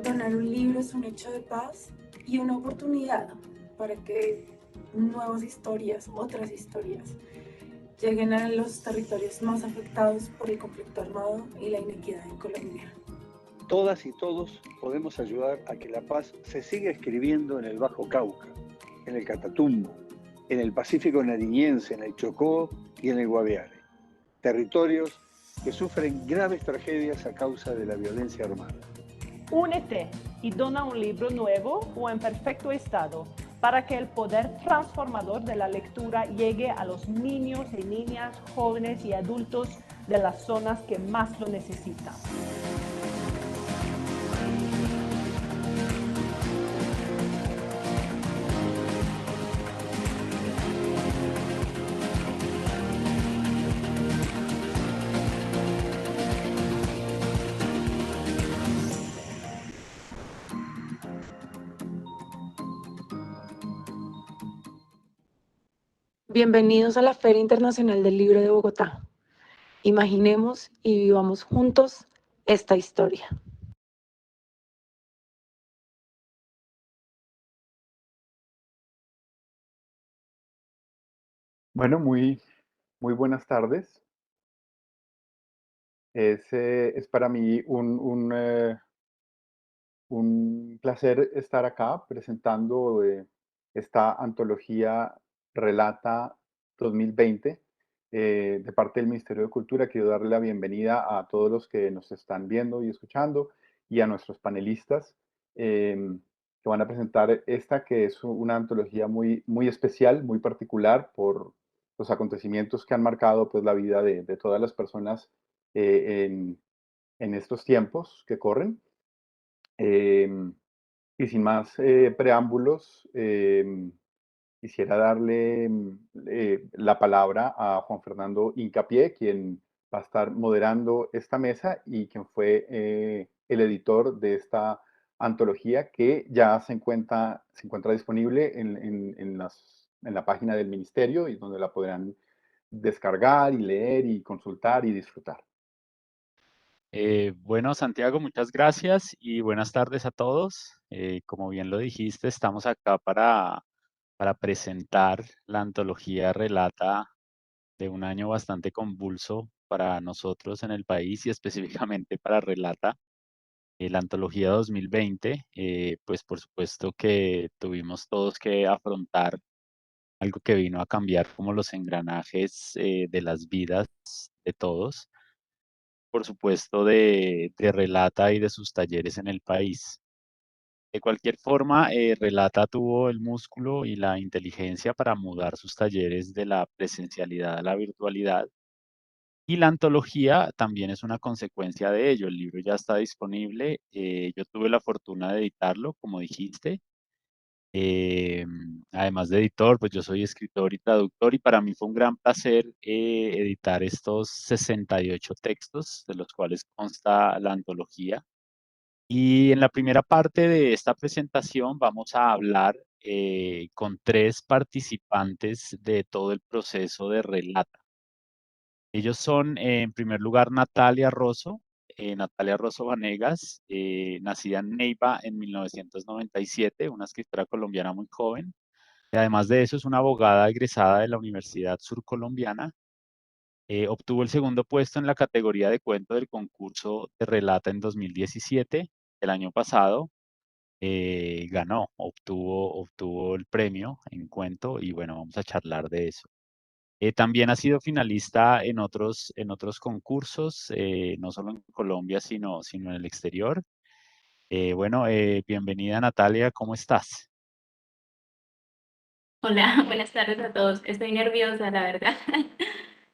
Donar un libro es un hecho de paz y una oportunidad para que nuevas historias, otras historias, lleguen a los territorios más afectados por el conflicto armado y la inequidad en Colombia. Todas y todos podemos ayudar a que la paz se siga escribiendo en el Bajo Cauca, en el Catatumbo, en el Pacífico Nariñense, en el Chocó y en el Guaviare. Territorios que sufren graves tragedias a causa de la violencia armada. Únete y dona un libro nuevo o en perfecto estado para que el poder transformador de la lectura llegue a los niños y niñas, jóvenes y adultos de las zonas que más lo necesitan. Bienvenidos a la Feria Internacional del Libro de Bogotá. Imaginemos y vivamos juntos esta historia. Bueno, muy buenas tardes. Es para mí un placer estar acá presentando esta antología Relata 2020 de parte del Ministerio de Cultura. Quiero darle la bienvenida a todos los que nos están viendo y escuchando y a nuestros panelistas que van a presentar esta, que es una antología muy especial, muy particular por los acontecimientos que han marcado pues, la vida de todas las personas en estos tiempos que corren. Y sin más preámbulos, quisiera darle la palabra a Juan Fernando Incapié, quien va a estar moderando esta mesa y quien fue el editor de esta antología que ya se encuentra disponible en la página del ministerio y donde la podrán descargar y leer y consultar y disfrutar. Bueno, Santiago, muchas gracias y buenas tardes a todos. Como bien lo dijiste, estamos acá para presentar la antología Relata de un año bastante convulso para nosotros en el país y específicamente para Relata, la antología 2020. Pues por supuesto que tuvimos todos que afrontar algo que vino a cambiar como los engranajes de las vidas de todos, por supuesto, de Relata y de sus talleres en el país. De cualquier forma, Relata tuvo el músculo y la inteligencia para mudar sus talleres de la presencialidad a la virtualidad. Y la antología también es una consecuencia de ello. El libro ya está disponible. Yo tuve la fortuna de editarlo, como dijiste. Además de editor, pues yo soy escritor y traductor y para mí fue un gran placer editar estos 68 textos, de los cuales consta la antología. Y en la primera parte de esta presentación vamos a hablar con tres participantes de todo el proceso de Relata. Ellos son, en primer lugar, Natalia Rosso Vanegas, nacida en Neiva en 1997, una escritora colombiana muy joven. Y además de eso, es una abogada egresada de la Universidad Surcolombiana. Obtuvo el segundo puesto en la categoría de cuento del concurso de Relata en 2017. El año pasado obtuvo el premio en cuento y bueno, vamos a charlar de eso. También ha sido finalista en otros concursos, no solo en Colombia, sino en el exterior. Bueno, bienvenida Natalia, ¿cómo estás? Hola, buenas tardes a todos. Estoy nerviosa, la verdad.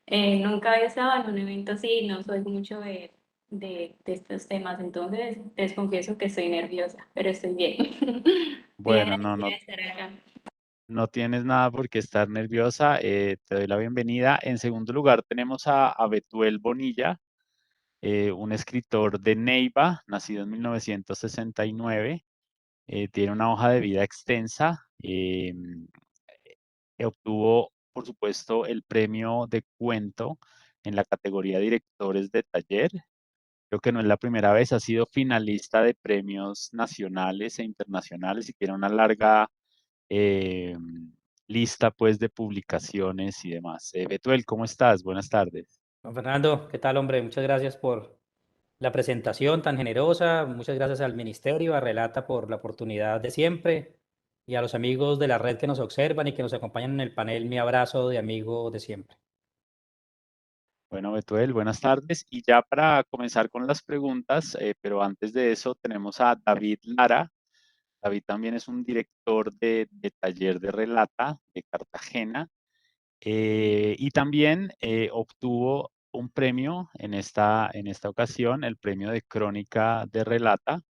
Nunca había estado en un evento así, no soy mucho de estos temas, entonces les confieso que estoy nerviosa, pero estoy bien. Muy Bueno, agradecida de estar acá. no tienes nada por qué estar nerviosa, te doy la bienvenida. En segundo lugar tenemos a Betuel Bonilla, un escritor de Neiva, nacido en 1969. Tiene una hoja de vida extensa. Obtuvo, por supuesto, el premio de cuento en la categoría Directores de Taller. Creo que no es la primera vez, ha sido finalista de premios nacionales e internacionales y tiene una larga eh, lista pues de publicaciones y demás. Betuel, ¿cómo estás? Buenas tardes. Juan Fernando, ¿qué tal, hombre? Muchas gracias por la presentación tan generosa. Muchas gracias al Ministerio, a Relata por la oportunidad de siempre y a los amigos de la red que nos observan y que nos acompañan en el panel. Mi abrazo de amigo de siempre. Bueno, Betuel, buenas tardes. Y ya para comenzar con las preguntas, pero antes de eso tenemos a David Lara. David también es un director de taller de Relata de Cartagena. Y también obtuvo un premio en esta ocasión, el premio de Crónica de Relata.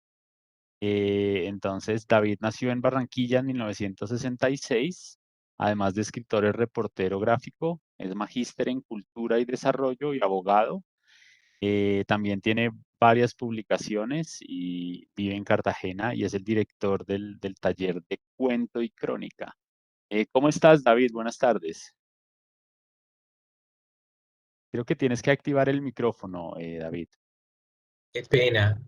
Entonces, David nació en Barranquilla en 1966, además de escritor, es reportero gráfico, es magíster en cultura y desarrollo y abogado. También tiene varias publicaciones y vive en Cartagena y es el director del taller de cuento y crónica. ¿Cómo estás, David? Buenas tardes. Creo que tienes que activar el micrófono, David. Qué pena.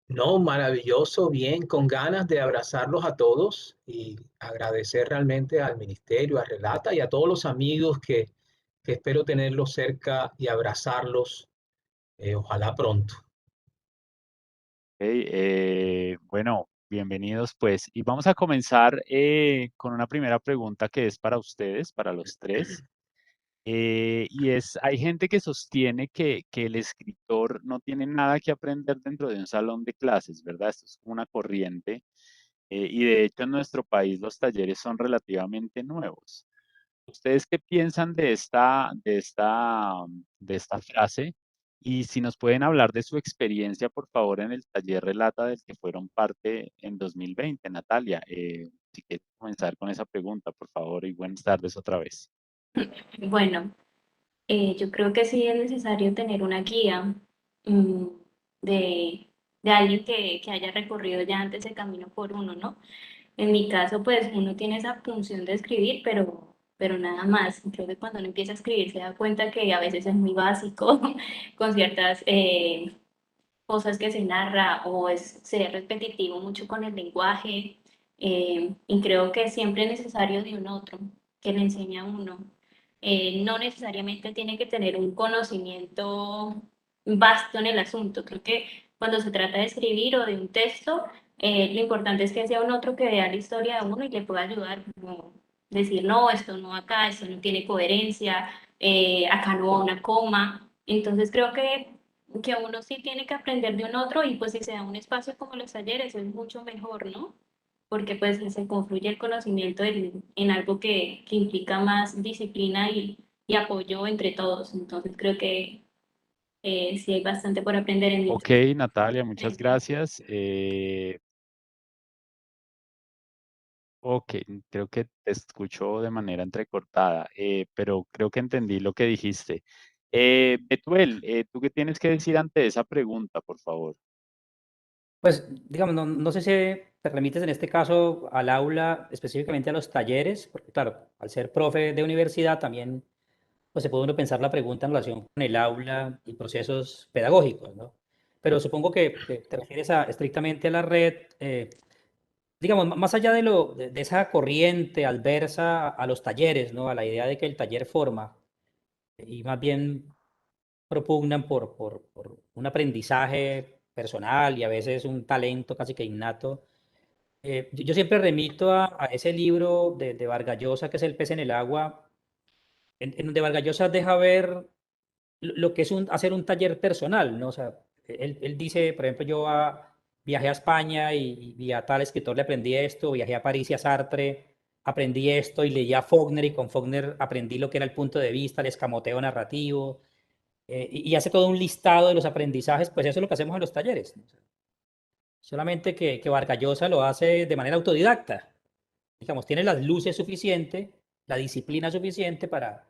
No, maravilloso, bien, con ganas de abrazarlos a todos y agradecer realmente al Ministerio, a Relata y a todos los amigos que espero tenerlos cerca y abrazarlos, ojalá pronto. Ok, bueno, bienvenidos pues. Y vamos a comenzar con una primera pregunta que es para ustedes, para los tres. Y es, hay gente que sostiene que el escritor no tiene nada que aprender dentro de un salón de clases, ¿verdad? Esto es como una corriente. Y de hecho en nuestro país los talleres son relativamente nuevos. ¿Ustedes qué piensan de esta frase? Y si nos pueden hablar de su experiencia, por favor, en el taller Relata del que fueron parte en 2020, Natalia. Si quieres comenzar con esa pregunta, por favor, y buenas tardes otra vez. Bueno, yo creo que sí es necesario tener una guía mm, de, de alguien que haya recorrido ya antes el camino por uno, ¿no? En mi caso, pues uno tiene esa función de escribir, pero nada más. Creo que cuando uno empieza a escribir se da cuenta que a veces es muy básico con ciertas cosas que se narra o es ser repetitivo mucho con el lenguaje. Y creo que siempre es necesario de un otro que le enseñe a uno. No necesariamente tiene que tener un conocimiento vasto en el asunto. Creo que cuando se trata de escribir o de un texto, lo importante es que sea un otro que vea la historia de uno y le pueda ayudar, como decir, no, esto no acá, esto no tiene coherencia, acá no va una coma. Entonces creo que uno sí tiene que aprender de un otro y pues si se da un espacio como los talleres es mucho mejor, ¿no? Porque pues se confluye el conocimiento en algo que implica más disciplina y apoyo entre todos. Entonces creo que sí hay bastante por aprender en Ok, este Natalia, muchas gracias. Ok, creo que te escucho de manera entrecortada, pero creo que entendí lo que dijiste. Betuel, ¿tú qué tienes que decir ante esa pregunta, por favor? Pues, digamos, no sé si te remites en este caso al aula, específicamente a los talleres, porque claro, al ser profe de universidad también pues se puede uno pensar la pregunta en relación con el aula y procesos pedagógicos, ¿no? Pero supongo que te refieres estrictamente a la red, digamos, más allá de esa corriente adversa a los talleres, ¿no? A la idea de que el taller forma, y más bien propugnan por un aprendizaje personal y a veces un talento casi que innato. Yo siempre remito a ese libro de Vargas Llosa, que es El pez en el agua, en donde Vargas Llosa deja ver lo que es hacer un taller personal, ¿no? O sea, él dice, por ejemplo, viajé a España y a tal escritor le aprendí esto, viajé a París y a Sartre, aprendí esto y leí a Faulkner y con Faulkner aprendí lo que era el punto de vista, el escamoteo narrativo, y hace todo un listado de los aprendizajes, pues eso es lo que hacemos en los talleres, ¿no? Solamente que Vargas Llosa lo hace de manera autodidacta, digamos, tiene las luces suficientes, la disciplina suficiente para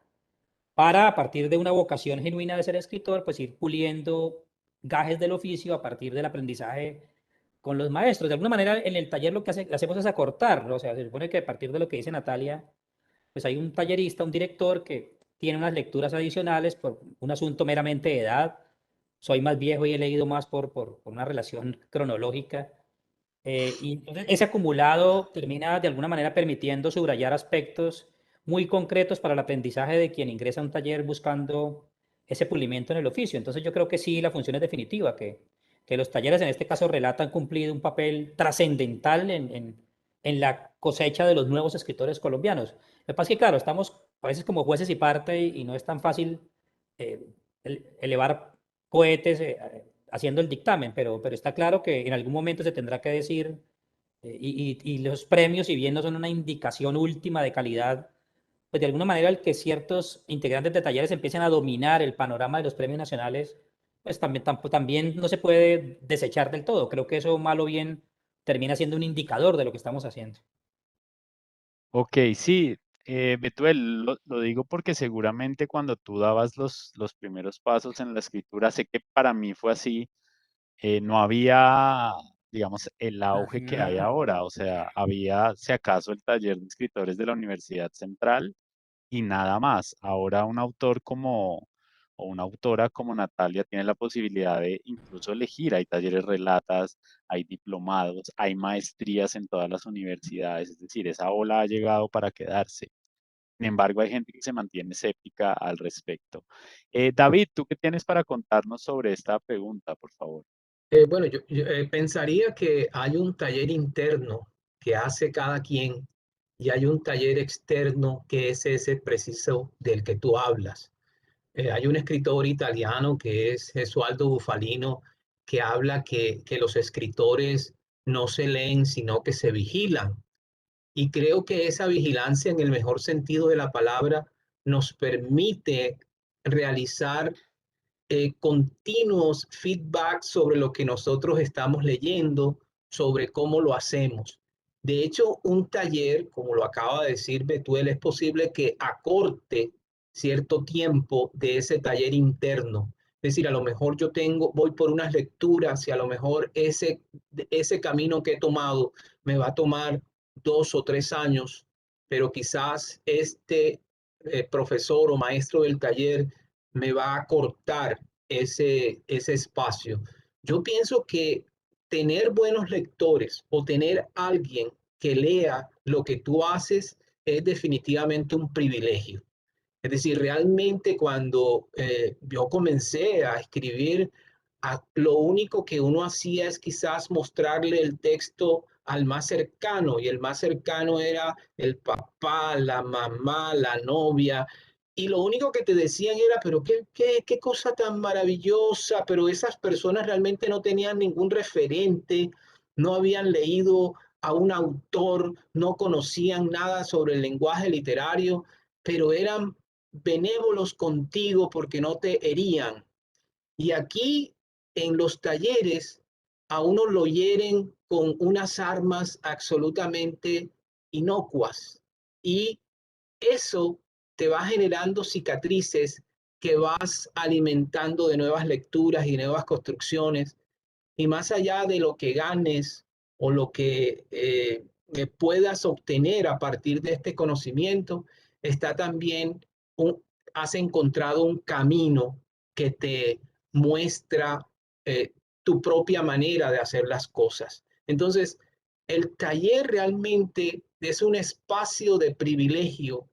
a partir de una vocación genuina de ser escritor, pues ir puliendo gajes del oficio a partir del aprendizaje con los maestros. De alguna manera, en el taller lo que hacemos es acortar, ¿no? O sea, se supone que a partir de lo que dice Natalia, pues hay un tallerista, un director que tiene unas lecturas adicionales por un asunto meramente de edad. Soy más viejo y he leído más por una relación cronológica. Y entonces ese acumulado termina de alguna manera permitiendo subrayar aspectos muy concretos para el aprendizaje de quien ingresa a un taller buscando ese pulimiento en el oficio. Entonces yo creo que sí, la función es definitiva, que los talleres en este caso Relata han cumplido un papel trascendental en la cosecha de los nuevos escritores colombianos. Lo que pasa es que, claro, estamos a veces como jueces y parte y no es tan fácil eh, elevar cohetes haciendo el dictamen, pero está claro que en algún momento se tendrá que decir, y los premios, si bien no son una indicación última de calidad, pues de alguna manera el que ciertos integrantes de talleres empiecen a dominar el panorama de los premios nacionales, pues también no se puede desechar del todo. Creo que eso, mal o bien, termina siendo un indicador de lo que estamos haciendo. Ok, sí, Betuel, lo digo porque seguramente cuando tú dabas los primeros pasos en la escritura, sé que para mí fue así, no había, digamos, el auge que hay ahora, o sea, había, si acaso, el taller de escritores de la Universidad Central y nada más. Ahora un autor como, o una autora como Natalia tiene la posibilidad de incluso elegir. Hay talleres relatas, hay diplomados, hay maestrías en todas las universidades. Es decir, esa ola ha llegado para quedarse. Sin embargo, hay gente que se mantiene escéptica al respecto. David, ¿tú qué tienes para contarnos sobre esta pregunta, por favor? Bueno, yo pensaría que hay un taller interno que hace cada quien y hay un taller externo que es ese preciso del que tú hablas. Hay un escritor italiano que es Gesualdo Bufalino que habla que los escritores no se leen, sino que se vigilan. Y creo que esa vigilancia, en el mejor sentido de la palabra, nos permite realizar continuos feedback sobre lo que nosotros estamos leyendo, sobre cómo lo hacemos. De hecho, un taller, como lo acaba de decir Betuel, es posible que acorte cierto tiempo de ese taller interno. Es decir, a lo mejor voy por unas lecturas y a lo mejor ese camino que he tomado me va a tomar 2 o 3 años, pero quizás este profesor o maestro del taller me va a cortar ese espacio. Yo pienso que tener buenos lectores o tener alguien que lea lo que tú haces es definitivamente un privilegio. Es decir, realmente cuando yo comencé a escribir, lo único que uno hacía es quizás mostrarle el texto al más cercano, y el más cercano era el papá, la mamá, la novia, y lo único que te decían era, pero qué cosa tan maravillosa, pero esas personas realmente no tenían ningún referente, no habían leído a un autor, no conocían nada sobre el lenguaje literario, pero eran benévolos contigo porque no te herían. Y aquí en los talleres a uno lo hieren con unas armas absolutamente inocuas y eso te va generando cicatrices que vas alimentando de nuevas lecturas y nuevas construcciones. Y más allá de lo que ganes o lo que puedas obtener a partir de este conocimiento, está también, has encontrado un camino que te muestra tu propia manera de hacer las cosas. Entonces, el taller realmente es un espacio de privilegio,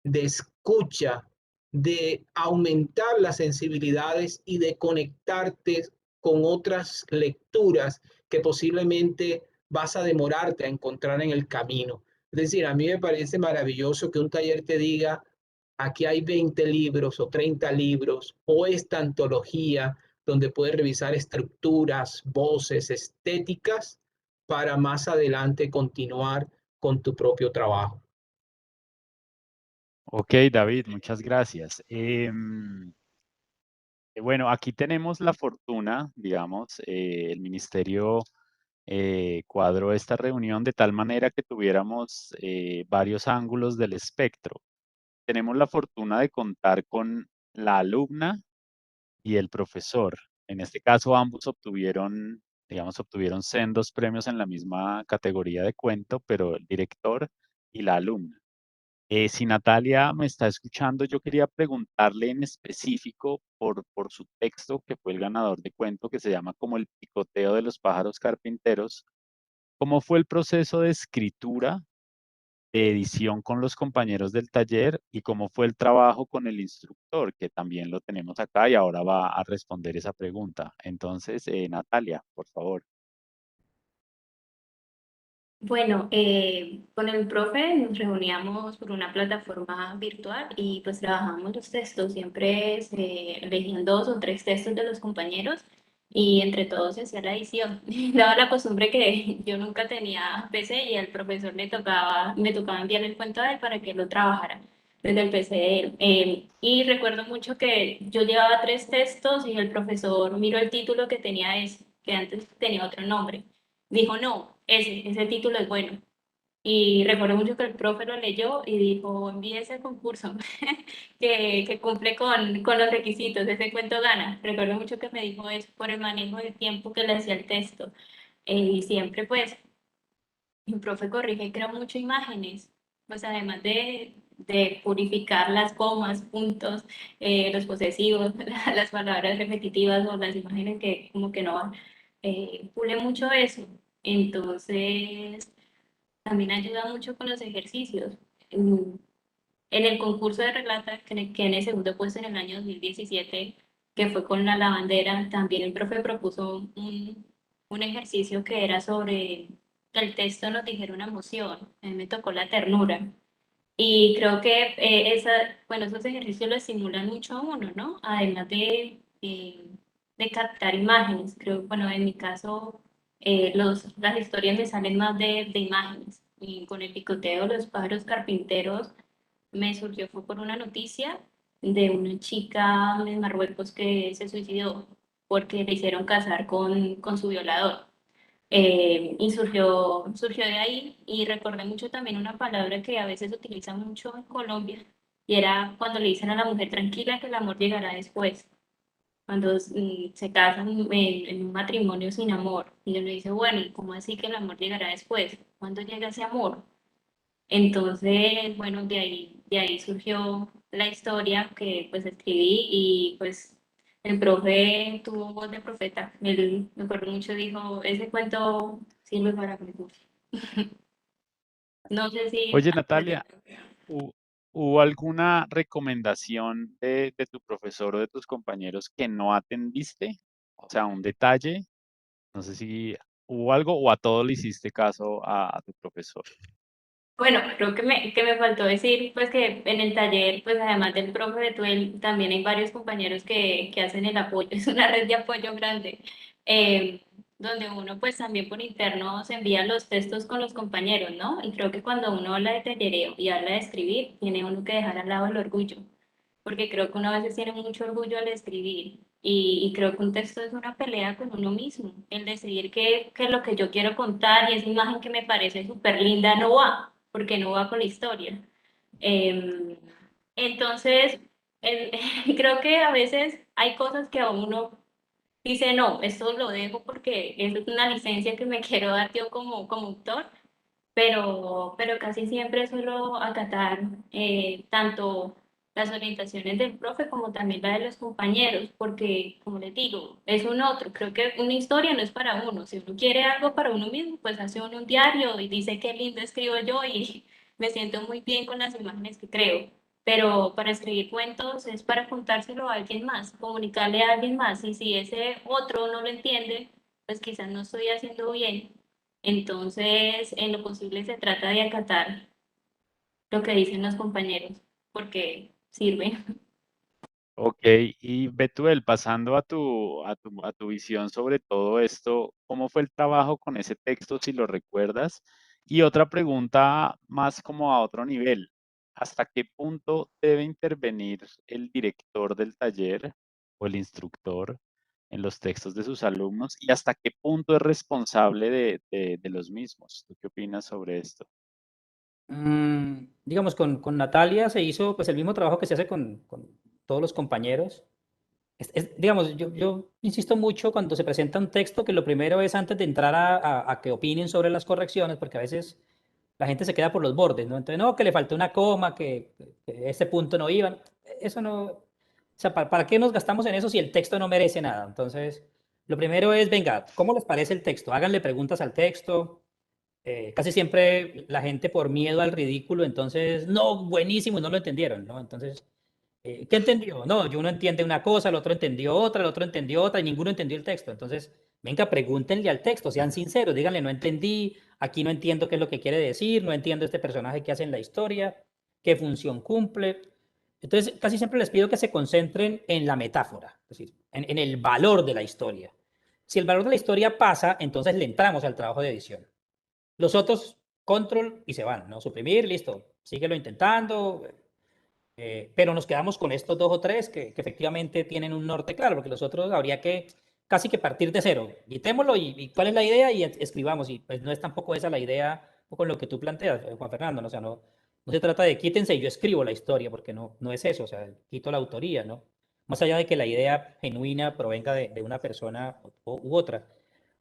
de escucha, de aumentar las sensibilidades y de conectarte con otras lecturas que posiblemente vas a demorarte a encontrar en el camino. Es decir, a mí me parece maravilloso que un taller te diga, aquí hay 20 libros o 30 libros, o esta antología donde puedes revisar estructuras, voces, estéticas, para más adelante continuar con tu propio trabajo. Ok, David, muchas gracias. Bueno, aquí tenemos la fortuna, digamos, el ministerio cuadró esta reunión de tal manera que tuviéramos varios ángulos del espectro. Tenemos la fortuna de contar con la alumna y el profesor. En este caso, ambos obtuvieron, digamos, obtuvieron sendos premios en la misma categoría de cuento, pero el director y la alumna. Si Natalia me está escuchando, yo quería preguntarle en específico por su texto, que fue el ganador de cuento, que se llama como El picoteo de los pájaros carpinteros. ¿Cómo fue el proceso de escritura, de edición con los compañeros del taller y cómo fue el trabajo con el instructor, que también lo tenemos acá y ahora va a responder esa pregunta? Entonces, Natalia, por favor. Bueno, con el profe nos reuníamos por una plataforma virtual y pues trabajábamos los textos. Siempre elegían 2 o 3 textos de los compañeros y entre todos se hacía la edición. Daba la costumbre que yo nunca tenía PC y al profesor me tocaba enviar el cuento a él para que él lo trabajara desde el PC de él. Y recuerdo mucho que yo llevaba 3 textos y el profesor miró el título que tenía ese, que antes tenía otro nombre. Dijo, no, ese título es bueno. Y recuerdo mucho que el profe lo leyó y dijo, envíe ese concurso que cumple con los requisitos, ese cuento gana. Recuerdo mucho que me dijo eso por el manejo del tiempo que le hacía el texto. Y siempre pues, mi profe corrige, creo mucho imágenes, pues además de purificar las comas, puntos, los posesivos, las palabras repetitivas o las imágenes que como que no van, pule mucho eso. Entonces, también ayuda mucho con los ejercicios. En el concurso de relata, que en el segundo puesto en el año 2017, que fue con la lavandera, también el profe propuso un ejercicio que era sobre que el texto nos dijera una emoción. A mí me tocó la ternura. Y creo que bueno, esos ejercicios lo estimulan mucho a uno, ¿no? Además de captar imágenes. Creo, bueno, en mi caso, las historias me salen más de imágenes. Y con el picoteo de los pájaros carpinteros me surgió fue por una noticia de una chica en Marruecos que se suicidó porque le hicieron casar con su violador. Y surgió de ahí y recordé mucho también una palabra que a veces se utiliza mucho en Colombia y era cuando le dicen a la mujer tranquila que el amor llegará después, cuando se casan en un matrimonio sin amor y uno dice, bueno, ¿y cómo así que el amor llegará después? ¿Cuándo llega ese amor? Entonces, bueno, de ahí surgió la historia que pues escribí y pues el profe tuvo voz de profeta. Él, me acuerdo mucho, dijo, ese cuento sirve para concurso. No sé si... Oye, Natalia, ¿hu- ¿hubo alguna recomendación de tu profesor o de tus compañeros que no atendiste? O sea, un detalle. No sé si hubo algo o a todo le hiciste caso a tu profesor. Bueno, creo que me faltó decir, pues que en el taller, pues además del profe de Tuel, también hay varios compañeros que hacen el apoyo, es una red de apoyo grande, donde uno pues también por interno se envía los textos con los compañeros, ¿no? Y creo que cuando uno habla de tallereo y habla de escribir, tiene uno que dejar al lado el orgullo, porque creo que uno a veces tiene mucho orgullo al escribir. Y creo que un texto es una pelea con uno mismo, el decidir que lo que yo quiero contar y esa imagen que me parece súper linda no va, porque no va con la historia. Eh, entonces, el- creo que a veces hay cosas que a uno dice, no, esto lo dejo porque es una licencia que me quiero dar yo como autor, pero casi siempre suelo acatar tanto las orientaciones del profe como también la de los compañeros, porque como les digo, es un otro, creo que una historia no es para uno, si uno quiere algo para uno mismo, pues hace uno un diario y dice qué lindo escribo yo y me siento muy bien con las imágenes que creo, pero para escribir cuentos es para contárselo a alguien más, comunicarle a alguien más, y si ese otro no lo entiende, pues quizás no estoy haciendo bien. Entonces, en lo posible se trata de acatar lo que dicen los compañeros, porque sirve. Ok, y Betuel, pasando a tu visión sobre todo esto, ¿cómo fue el trabajo con ese texto, si lo recuerdas? Y otra pregunta más como a otro nivel, ¿hasta qué punto debe intervenir el director del taller o el instructor en los textos de sus alumnos? ¿Y hasta qué punto es responsable de los mismos? ¿Tú qué opinas sobre esto? Digamos, con Natalia se hizo pues el mismo trabajo que se hace con todos los compañeros. Digamos, yo insisto mucho cuando se presenta un texto que lo primero es antes de entrar a que opinen sobre las correcciones, porque a veces la gente se queda por los bordes, ¿no? Entonces, no, que le faltó una coma, que ese punto no iba. Eso no, o sea, ¿para qué nos gastamos en eso si el texto no merece nada? Entonces, lo primero es, venga, ¿cómo les parece el texto? Háganle preguntas al texto. Casi siempre la gente por miedo al ridículo, entonces, no, buenísimo, y no lo entendieron, ¿no? Entonces, ¿qué entendió? No, yo uno entiende una cosa, el otro entendió otra, el otro entendió otra y ninguno entendió el texto. Entonces, venga, pregúntenle al texto, sean sinceros, díganle, no entendí, aquí no entiendo qué es lo que quiere decir, no entiendo este personaje que hace en la historia, qué función cumple. Entonces, casi siempre les pido que se concentren en la metáfora, es decir, en el valor de la historia. Si el valor de la historia pasa, entonces le entramos al trabajo de edición. Los otros, control y se van, ¿no? Suprimir, listo, síguelo intentando, pero nos quedamos con estos dos o tres que efectivamente tienen un norte claro, porque los otros habría que casi que partir de cero. Quitémoslo y cuál es la idea y escribamos. Y pues no es tampoco esa la idea con lo que tú planteas, Juan Fernando, ¿no? O sea, no se trata de quítense y yo escribo la historia, porque no es eso, o sea, quito la autoría, ¿no? Más allá de que la idea genuina provenga de una persona u otra.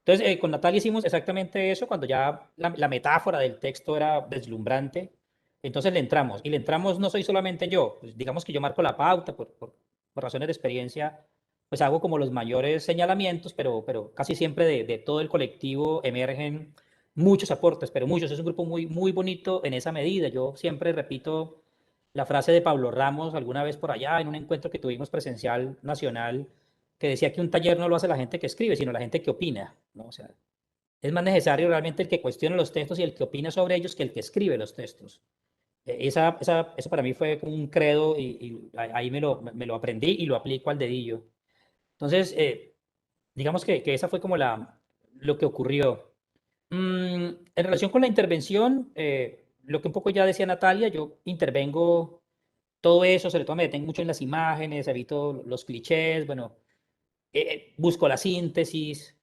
Entonces, con Natalia hicimos exactamente eso cuando ya la metáfora del texto era deslumbrante. Entonces le entramos, y le entramos no soy solamente yo, pues digamos que yo marco la pauta por razones de experiencia, pues hago como los mayores señalamientos, pero casi siempre de todo el colectivo emergen muchos aportes, pero muchos, es un grupo muy, muy bonito en esa medida. Yo siempre repito la frase de Pablo Ramos alguna vez por allá en un encuentro que tuvimos presencial nacional, que decía que un taller no lo hace la gente que escribe, sino la gente que opina, ¿no? O sea, es más necesario realmente el que cuestiona los textos y el que opina sobre ellos que el que escribe los textos. Eso para mí fue como un credo y ahí me lo aprendí y lo aplico al dedillo. Entonces, digamos que esa fue como lo que ocurrió. En relación con la intervención, lo que un poco ya decía Natalia, yo intervengo todo eso, sobre todo me detengo mucho en las imágenes, evito los clichés, bueno, busco la síntesis,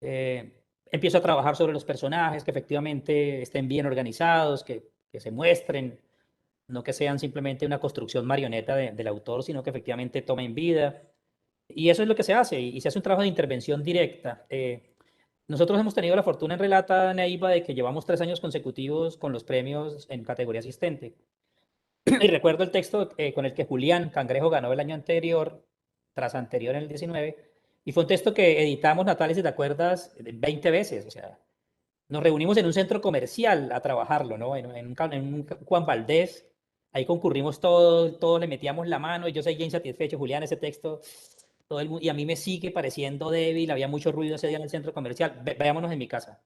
empiezo a trabajar sobre los personajes, que efectivamente estén bien organizados, que se muestren, no que sean simplemente una construcción marioneta del autor, sino que efectivamente tomen vida. Y eso es lo que se hace, y se hace un trabajo de intervención directa. Nosotros hemos tenido la fortuna en Relata, Neiva, de que llevamos 3 años consecutivos con los premios en categoría asistente. Y recuerdo el texto con el que Julián Cangrejo ganó el año anterior, tras anterior en el 19, y fue un texto que editamos, Natalia, si te acuerdas, 20 veces. O sea, nos reunimos en un centro comercial a trabajarlo, ¿no? En un Juan Valdés, ahí concurrimos todos le metíamos la mano y yo seguía insatisfecho, Julián, ese texto, y a mí me sigue pareciendo débil, había mucho ruido ese día en el centro comercial, veámonos en mi casa.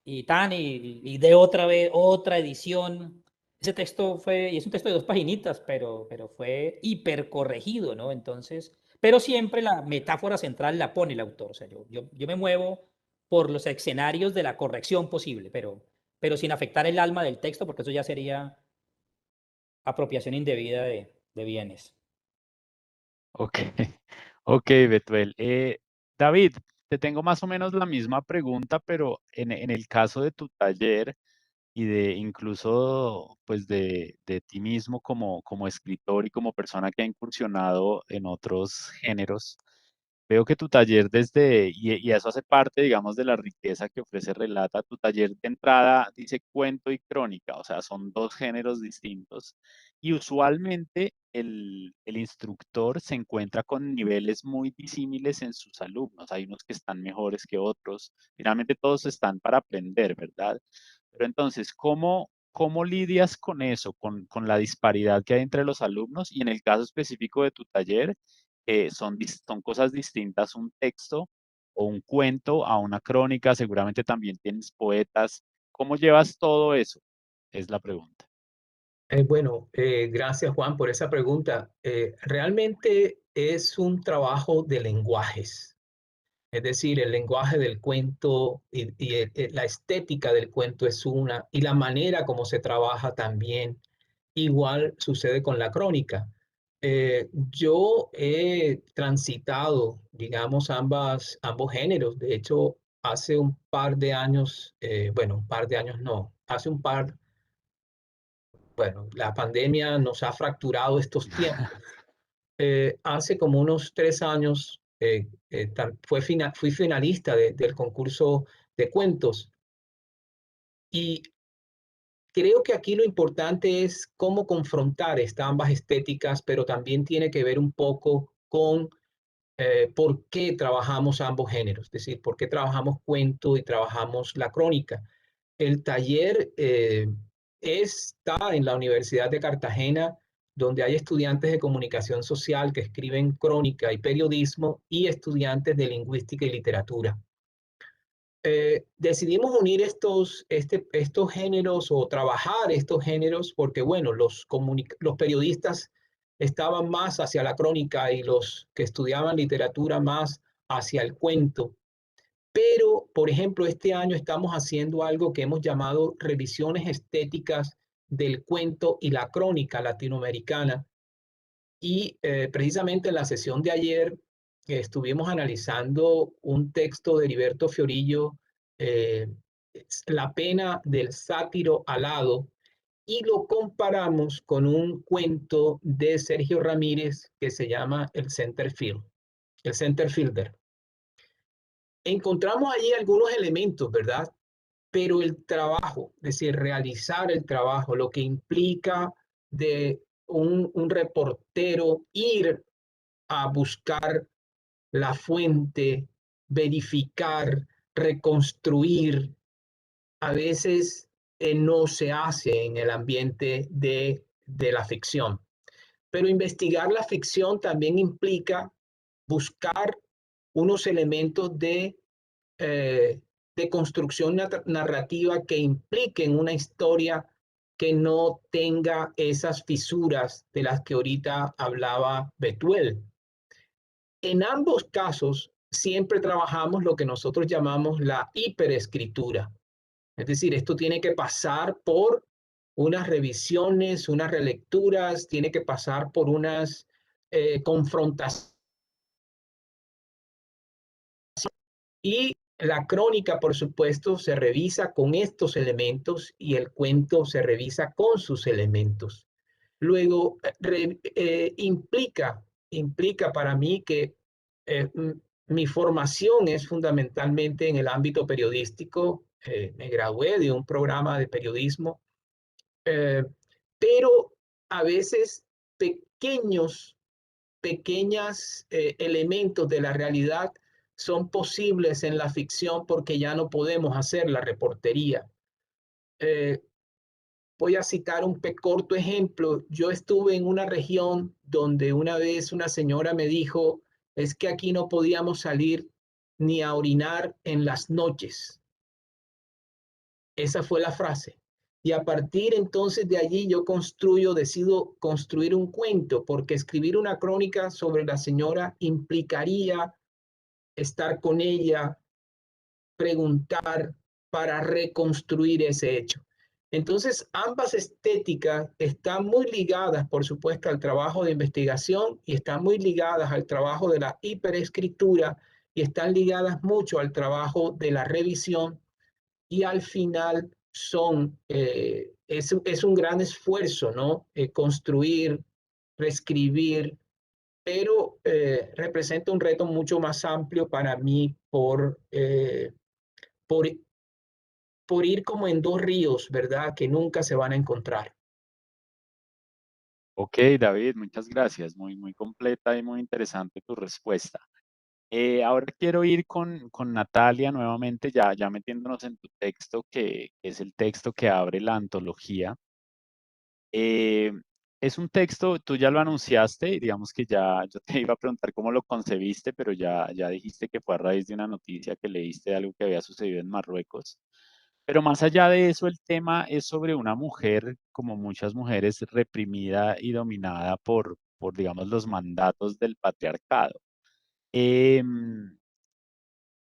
Y de otra vez, otra edición. Ese texto fue, y es un texto de 2 paginitas, pero fue hiper corregido, ¿no? Entonces, pero siempre la metáfora central la pone el autor. O sea, yo me muevo por los escenarios de la corrección posible, pero sin afectar el alma del texto, porque eso ya sería apropiación indebida de bienes. Ok, ok, Betuel. David, te tengo más o menos la misma pregunta, pero en el caso de tu taller y de incluso pues de ti mismo como escritor y como persona que ha incursionado en otros géneros, veo que tu taller y eso hace parte, digamos, de la riqueza que ofrece Relata, tu taller de entrada dice cuento y crónica, o sea, son dos géneros distintos. Y usualmente el instructor se encuentra con niveles muy disímiles en sus alumnos. Hay unos que están mejores que otros. Finalmente todos están para aprender, ¿verdad? Pero entonces, ¿cómo lidias con eso, con la disparidad que hay entre los alumnos? Y en el caso específico de tu taller, son cosas distintas un texto o un cuento a una crónica, seguramente también tienes poetas. ¿Cómo llevas todo eso? Es la pregunta. Gracias Juan por esa pregunta. Realmente es un trabajo de lenguajes, es decir, el lenguaje del cuento y la estética del cuento es una, y la manera como se trabaja también. Igual sucede con la crónica. Yo he transitado, digamos, ambos géneros. De hecho, hace un par de años, un par de años no, hace un par, bueno, la pandemia nos ha fracturado estos tiempos. Hace como unos 3 años fui finalista del concurso de cuentos y creo que aquí lo importante es cómo confrontar estas ambas estéticas, pero también tiene que ver un poco con por qué trabajamos ambos géneros, es decir, por qué trabajamos cuento y trabajamos la crónica. El taller está en la Universidad de Cartagena, donde hay estudiantes de comunicación social que escriben crónica y periodismo y estudiantes de lingüística y literatura. Decidimos unir estos géneros o trabajar estos géneros porque, bueno, los periodistas estaban más hacia la crónica y los que estudiaban literatura más hacia el cuento. Pero, por ejemplo, este año estamos haciendo algo que hemos llamado revisiones estéticas del cuento y la crónica latinoamericana. Y precisamente en la sesión de ayer estuvimos analizando un texto de Heriberto Fiorillo, eh, La pena del sátiro alado, y lo comparamos con un cuento de Sergio Ramírez que se llama El Centerfielder. Encontramos allí algunos elementos, ¿verdad? Pero el trabajo, es decir, realizar el trabajo, lo que implica de un reportero ir a buscar la fuente, verificar, reconstruir, a veces no se hace en el ambiente de la ficción. Pero investigar la ficción también implica buscar unos elementos de construcción narrativa que impliquen una historia que no tenga esas fisuras de las que ahorita hablaba Betuel. En ambos casos, siempre trabajamos lo que nosotros llamamos la hiperescritura. Es decir, esto tiene que pasar por unas revisiones, unas relecturas, tiene que pasar por unas confrontaciones. Y la crónica, por supuesto, se revisa con estos elementos y el cuento se revisa con sus elementos. Luego, implica para mí que mi formación es fundamentalmente en el ámbito periodístico. Me gradué de un programa de periodismo, pero a veces pequeños elementos de la realidad son posibles en la ficción porque ya no podemos hacer la reportería. Voy a citar un corto ejemplo. Yo estuve en una región donde una vez una señora me dijo, es que aquí no podíamos salir ni a orinar en las noches. Esa fue la frase. Y a partir entonces de allí yo decido construir un cuento, porque escribir una crónica sobre la señora implicaría estar con ella, preguntar para reconstruir ese hecho. Entonces, ambas estéticas están muy ligadas, por supuesto, al trabajo de investigación y están muy ligadas al trabajo de la hiperescritura y están ligadas mucho al trabajo de la revisión y al final es un gran esfuerzo, ¿no? Construir, reescribir, pero representa un reto mucho más amplio para mí por, por ir como en dos ríos, ¿verdad? Que nunca se van a encontrar. Ok, David, muchas gracias. Muy, muy completa y muy interesante tu respuesta. Ahora quiero ir con Natalia nuevamente, ya metiéndonos en tu texto, que es el texto que abre la antología. Es un texto, tú ya lo anunciaste, y digamos que ya yo te iba a preguntar cómo lo concebiste, pero ya dijiste que fue a raíz de una noticia que leíste de algo que había sucedido en Marruecos. Pero más allá de eso, el tema es sobre una mujer, como muchas mujeres, reprimida y dominada por digamos, los mandatos del patriarcado. Em,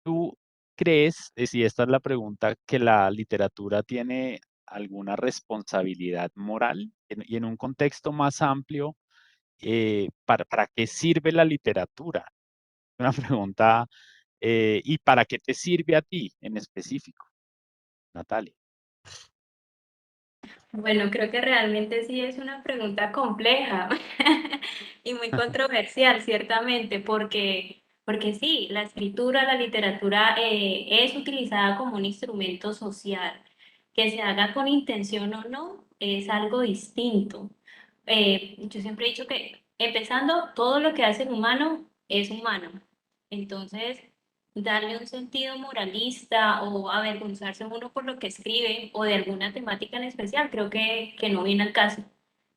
¿Tú crees, si esta es la pregunta, que la literatura tiene alguna responsabilidad moral? Y en un contexto más amplio, ¿para qué sirve la literatura? Una pregunta, ¿y para qué te sirve a ti en específico, Natalia? Bueno, creo que realmente sí es una pregunta compleja y muy controversial, ciertamente, porque sí, la escritura, la literatura es utilizada como un instrumento social. Que se haga con intención o no es algo distinto. Yo siempre he dicho que, empezando, todo lo que hace el humano es humano. Entonces, darle un sentido moralista o avergonzarse uno por lo que escribe o de alguna temática en especial, creo que no viene al caso.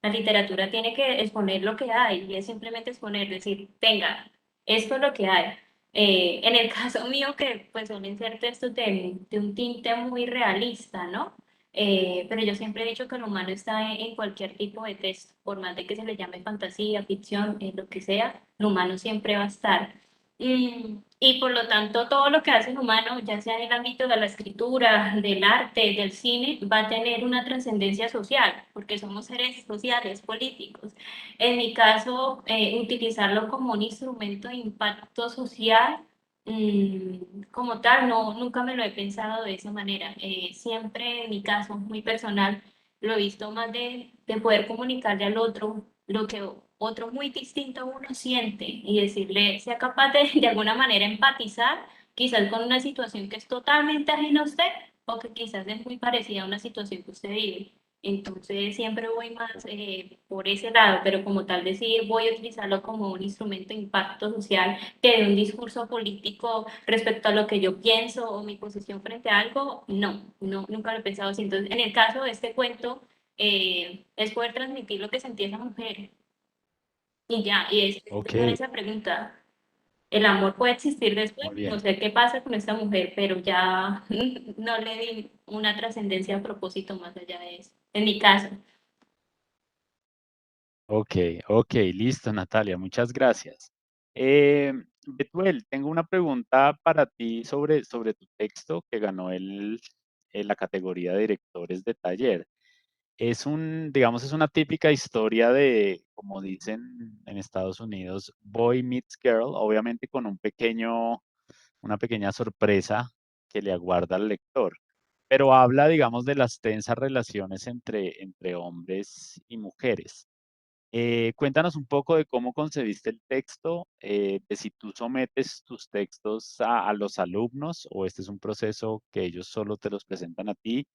La literatura tiene que exponer lo que hay y es simplemente exponer, decir, venga, esto es lo que hay. En el caso mío, que pues suelen ser textos de un tinte muy realista, ¿no? Pero yo siempre he dicho que lo humano está en cualquier tipo de texto, por más de que se le llame fantasía, ficción, lo que sea, lo humano siempre va a estar. Y por lo tanto, todo lo que hace el humano, ya sea en el ámbito de la escritura, del arte, del cine, va a tener una trascendencia social, porque somos seres sociales, políticos. En mi caso, utilizarlo como un instrumento de impacto social, como tal, no, nunca me lo he pensado de esa manera. Siempre, en mi caso, muy personal, lo he visto más de poder comunicarle al otro lo que otro muy distinto a uno siente y decirle, sea capaz de alguna manera empatizar, quizás con una situación que es totalmente ajena a usted o que quizás es muy parecida a una situación que usted vive. Entonces siempre voy más por ese lado, pero como tal decir, voy a utilizarlo como un instrumento de impacto social que de un discurso político respecto a lo que yo pienso o mi posición frente a algo, no, no, nunca lo he pensado así. Entonces, en el caso de este cuento, es poder transmitir lo que sentía esa mujer. Y ya, y es Ok, dejar esa pregunta. El amor puede existir después, muy no bien. sé qué pasa con esta mujer, pero ya no le di una trascendencia a propósito más allá de eso. En mi caso. Ok, ok, listo, Natalia, muchas gracias. Betuel, tengo una pregunta para ti sobre tu texto que ganó la categoría de directores de taller. Digamos, es una típica historia de, como dicen en Estados Unidos, boy meets girl, obviamente con una pequeña sorpresa que le aguarda al lector, pero habla, digamos, de las tensas relaciones entre hombres y mujeres. Cuéntanos un poco de cómo concebiste el texto, de si tú sometes tus textos a los alumnos o este es un proceso que ellos solo te los presentan a ti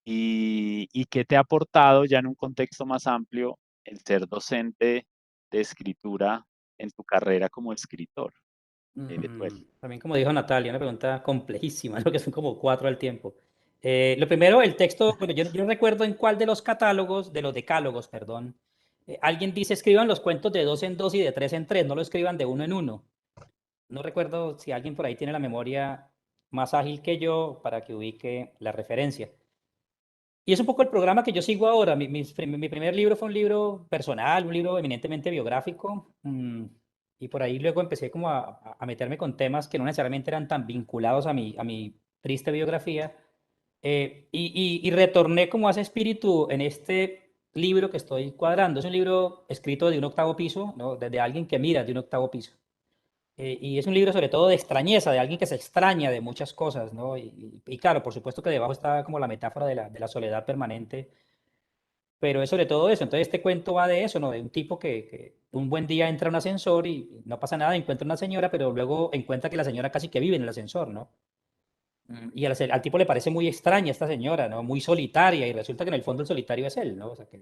y qué te ha aportado ya en un contexto más amplio el ser docente de escritura en tu carrera como escritor, Betuel. También como dijo Natalia, una pregunta complejísima, ¿no? Que son como 4 al tiempo. Lo primero, el texto, bueno, yo no recuerdo en cuál de los catálogos, de los decálogos, perdón, alguien dice escriban los cuentos de 2 en 2 y de 3 en 3, no lo escriban de uno en uno. No recuerdo si alguien por ahí tiene la memoria más ágil que yo para que ubique la referencia. Y es un poco el programa que yo sigo ahora. Mi primer libro fue un libro personal, un libro eminentemente biográfico. Y por ahí luego empecé como a meterme con temas que no necesariamente eran tan vinculados a mi triste biografía. Y retorné como a ese espíritu en este libro que estoy cuadrando. Es un libro escrito de un octavo piso, ¿no? Desde alguien que mira de un octavo piso. Y es un libro sobre todo de extrañeza, de alguien que se extraña de muchas cosas, ¿no? Y claro, por supuesto que debajo está como la metáfora de la soledad permanente, pero es sobre todo eso. Entonces este cuento va de eso, ¿no? De un tipo que un buen día entra a un ascensor y no pasa nada, encuentra una señora, pero luego encuentra que la señora casi que vive en el ascensor, ¿no? Y al tipo le parece muy extraña esta señora, ¿no? Muy solitaria, y resulta que en el fondo el solitario es él, ¿no? O sea que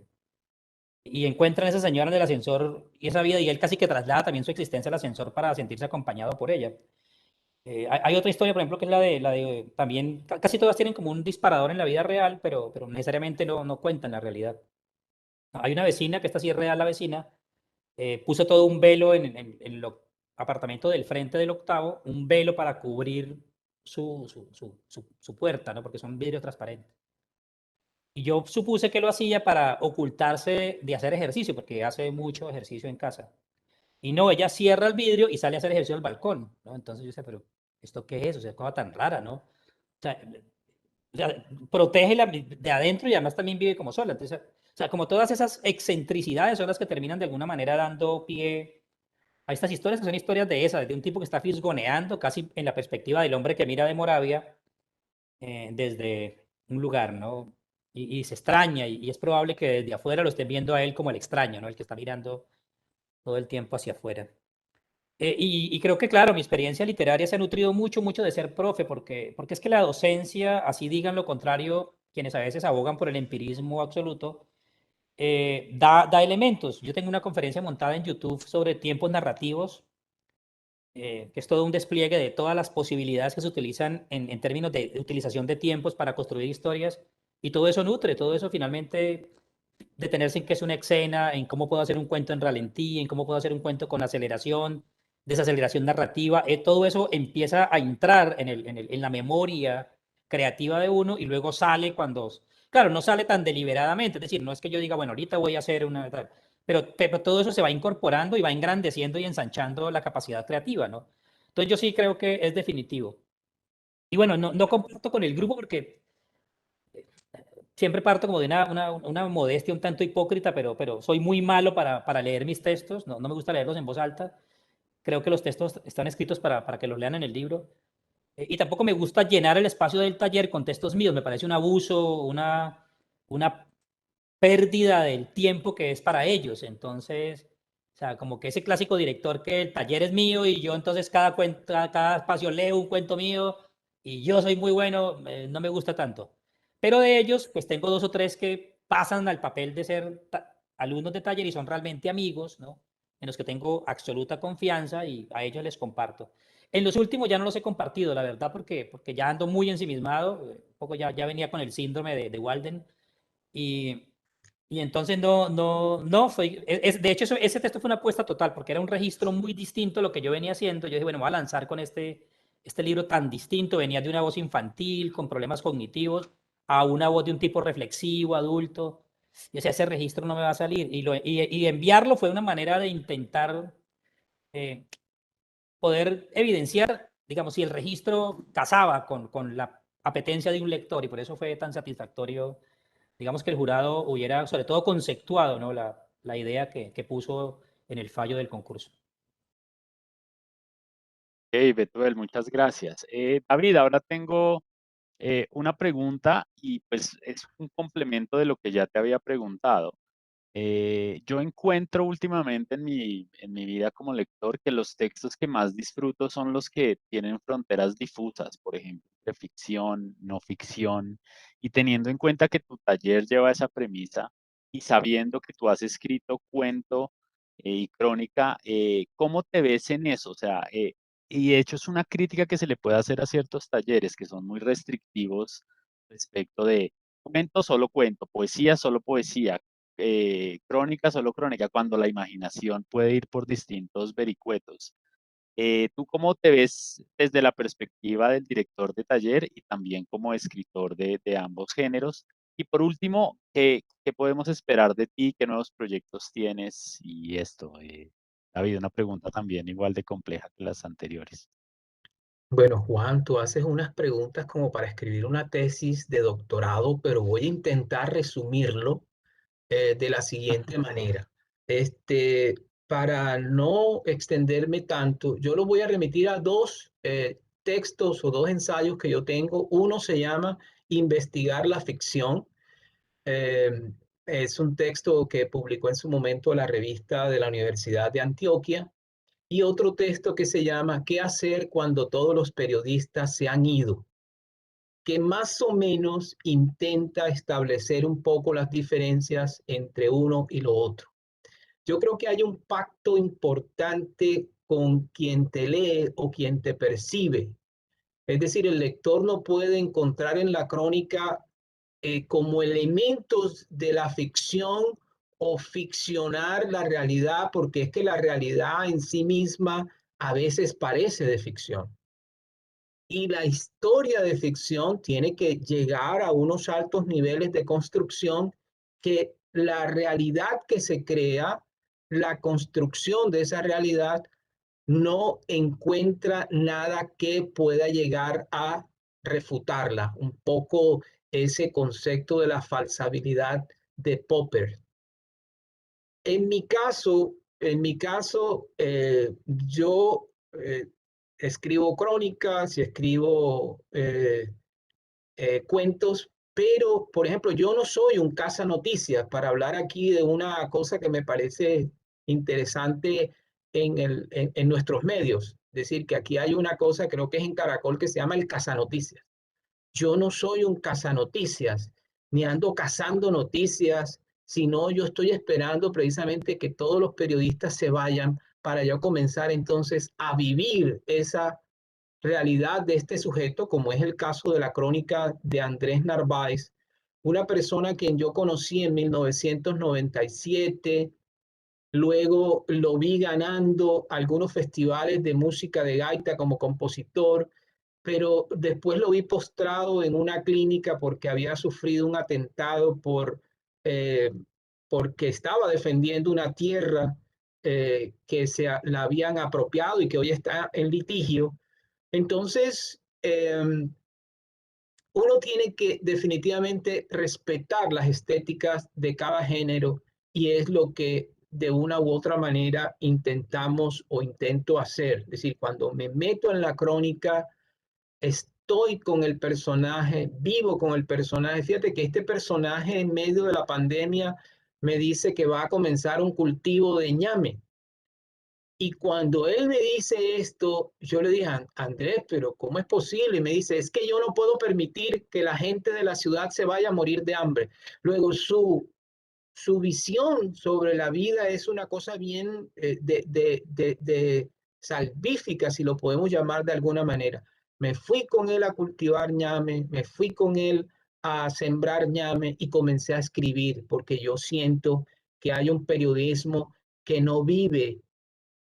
y encuentran a esa señora en el ascensor y esa vida, y él casi que traslada también su existencia al ascensor para sentirse acompañado por ella. Hay otra historia, por ejemplo, que es la de también, casi todas tienen como un disparador en la vida real, pero necesariamente no cuentan la realidad. Hay una vecina, que esta sí es real, la vecina, puso todo un velo en el apartamento del frente del octavo, un velo para cubrir su puerta, ¿no? Porque son vidrio transparente. Y yo supuse que lo hacía para ocultarse de hacer ejercicio, porque hace mucho ejercicio en casa. Y no, ella cierra el vidrio y sale a hacer ejercicio al balcón, ¿no? Entonces yo decía, pero ¿esto qué es? O sea, cosa tan rara, ¿no? O sea, protege de adentro y además también vive como sola. Entonces, o sea, como todas esas excentricidades son las que terminan de alguna manera dando pie a estas historias, que son historias de esas, de un tipo que está fisgoneando casi en la perspectiva del hombre que mira de Moravia desde un lugar, ¿no? Y se extraña y es probable que desde afuera lo estén viendo a él como el extraño, ¿no? El que está mirando todo el tiempo hacia afuera. Y creo que, claro, mi experiencia literaria se ha nutrido mucho, mucho de ser profe, porque es que la docencia, así digan lo contrario, quienes a veces abogan por el empirismo absoluto, da elementos. Yo tengo una conferencia montada en YouTube sobre tiempos narrativos, que es todo un despliegue de todas las posibilidades que se utilizan en términos de utilización de tiempos para construir historias, y todo eso nutre, todo eso finalmente detenerse en qué es una escena, en cómo puedo hacer un cuento en ralentí, en cómo puedo hacer un cuento con aceleración, desaceleración narrativa, todo eso empieza a entrar en la memoria creativa de uno y luego sale cuando, claro, no sale tan deliberadamente, es decir, no es que yo diga, bueno, ahorita voy a hacer una, pero todo eso se va incorporando y va engrandeciendo y ensanchando la capacidad creativa, ¿no? Entonces yo sí creo que es definitivo. Y bueno, no comparto con el grupo porque siempre parto como de una modestia un tanto hipócrita, pero soy muy malo para leer mis textos, no me gusta leerlos en voz alta. Creo que los textos están escritos para que los lean en el libro. Y tampoco me gusta llenar el espacio del taller con textos míos, me parece un abuso, una pérdida del tiempo que es para ellos. Entonces, o sea, como que ese clásico director que el taller es mío y yo entonces cada espacio leo un cuento mío y yo soy muy bueno, no me gusta tanto. Pero de ellos, pues tengo dos o tres que pasan al papel de ser alumnos de taller y son realmente amigos, ¿no? En los que tengo absoluta confianza y a ellos les comparto. En los últimos ya no los he compartido, la verdad, porque ya ando muy ensimismado, un poco ya venía con el síndrome de Walden y, y entonces de hecho ese texto fue una apuesta total, porque era un registro muy distinto a lo que yo venía haciendo. Yo dije, bueno, voy a lanzar con este libro tan distinto, venía de una voz infantil, con problemas cognitivos, a una voz de un tipo reflexivo, adulto. Y decía, ese registro no me va a salir. Y enviarlo fue una manera de intentar eh, poder evidenciar, digamos, si el registro casaba con la apetencia de un lector, y por eso fue tan satisfactorio, digamos, que el jurado hubiera, sobre todo, conceptuado, ¿no? La idea que puso en el fallo del concurso. Hey, Betuel, muchas gracias. David, ahora tengo una pregunta y pues es un complemento de lo que ya te había preguntado. Yo encuentro últimamente en mi vida como lector que los textos que más disfruto son los que tienen fronteras difusas, por ejemplo, de ficción, no ficción, y teniendo en cuenta que tu taller lleva esa premisa y sabiendo que tú has escrito cuento y crónica, ¿cómo te ves en eso? O sea, y de hecho es una crítica que se le puede hacer a ciertos talleres que son muy restrictivos respecto de cuento, solo cuento, poesía, solo poesía, crónica, solo crónica, cuando la imaginación puede ir por distintos vericuetos. ¿Tú cómo te ves desde la perspectiva del director de taller y también como escritor de ambos géneros? Y por último, ¿qué podemos esperar de ti? ¿Qué nuevos proyectos tienes? Y esto, David, una pregunta también igual de compleja que las anteriores. Bueno, Juan, tú haces unas preguntas como para escribir una tesis de doctorado, pero voy a intentar resumirlo de la siguiente manera. Este, para no extenderme tanto, yo lo voy a remitir a dos textos o dos ensayos que yo tengo. Uno se llama Investigar la ficción. Eh, es un texto que publicó en su momento la revista de la Universidad de Antioquia. Y otro texto que se llama ¿Qué hacer cuando todos los periodistas se han ido?, que más o menos intenta establecer un poco las diferencias entre uno y lo otro. Yo creo que hay un pacto importante con quien te lee o quien te percibe. Es decir, el lector no puede encontrar en la crónica como elementos de la ficción o ficcionar la realidad, porque es que la realidad en sí misma a veces parece de ficción. Y la historia de ficción tiene que llegar a unos altos niveles de construcción que la realidad que se crea, la construcción de esa realidad, no encuentra nada que pueda llegar a refutarla. Un poco ese concepto de la falsabilidad de Popper. En mi caso, yo escribo crónicas y escribo cuentos, pero, por ejemplo, yo no soy un noticias para hablar aquí de una cosa que me parece interesante en nuestros medios. Es decir, que aquí hay una cosa, creo que es en Caracol, que se llama el noticias. Yo no soy un noticias, ni ando cazando noticias, sino yo estoy esperando precisamente que todos los periodistas se vayan para yo comenzar entonces a vivir esa realidad de este sujeto, como es el caso de la crónica de Andrés Narváez, una persona a quien yo conocí en 1997, luego lo vi ganando algunos festivales de música de gaita como compositor, pero después lo vi postrado en una clínica porque había sufrido un atentado eh, porque estaba defendiendo una tierra que la habían apropiado y que hoy está en litigio. Entonces, uno tiene que definitivamente respetar las estéticas de cada género y es lo que de una u otra manera intentamos o intento hacer. Es decir, cuando me meto en la crónica, estoy con el personaje, vivo con el personaje. Fíjate que este personaje en medio de la pandemia me dice que va a comenzar un cultivo de ñame. Y cuando él me dice esto, yo le dije, Andrés, pero ¿cómo es posible? Y me dice, es que yo no puedo permitir que la gente de la ciudad se vaya a morir de hambre. Luego, su visión sobre la vida es una cosa bien de salvífica, si lo podemos llamar de alguna manera. Me fui con él a cultivar ñame, me fui con él a sembrar ñame y comencé a escribir, porque yo siento que hay un periodismo que no vive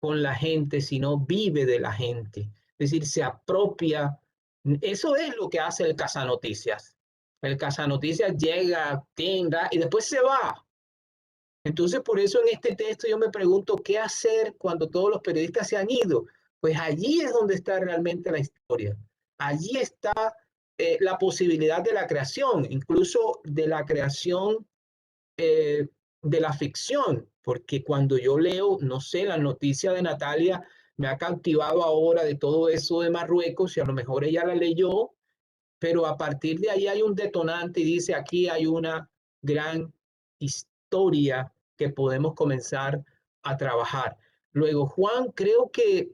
con la gente, sino vive de la gente. Es decir, se apropia. Eso es lo que hace el cazanoticias. El cazanoticias llega, tenga y después se va. Entonces, por eso en este texto yo me pregunto qué hacer cuando todos los periodistas se han ido. Pues allí es donde está realmente la historia. Allí está la posibilidad de la creación, incluso de la creación eh, de la ficción, porque cuando yo leo, no sé, la noticia de Natalia me ha cautivado ahora de todo eso de Marruecos y a lo mejor ella la leyó, pero a partir de ahí hay un detonante y dice, aquí hay una gran historia que podemos comenzar a trabajar. Luego, Juan, creo que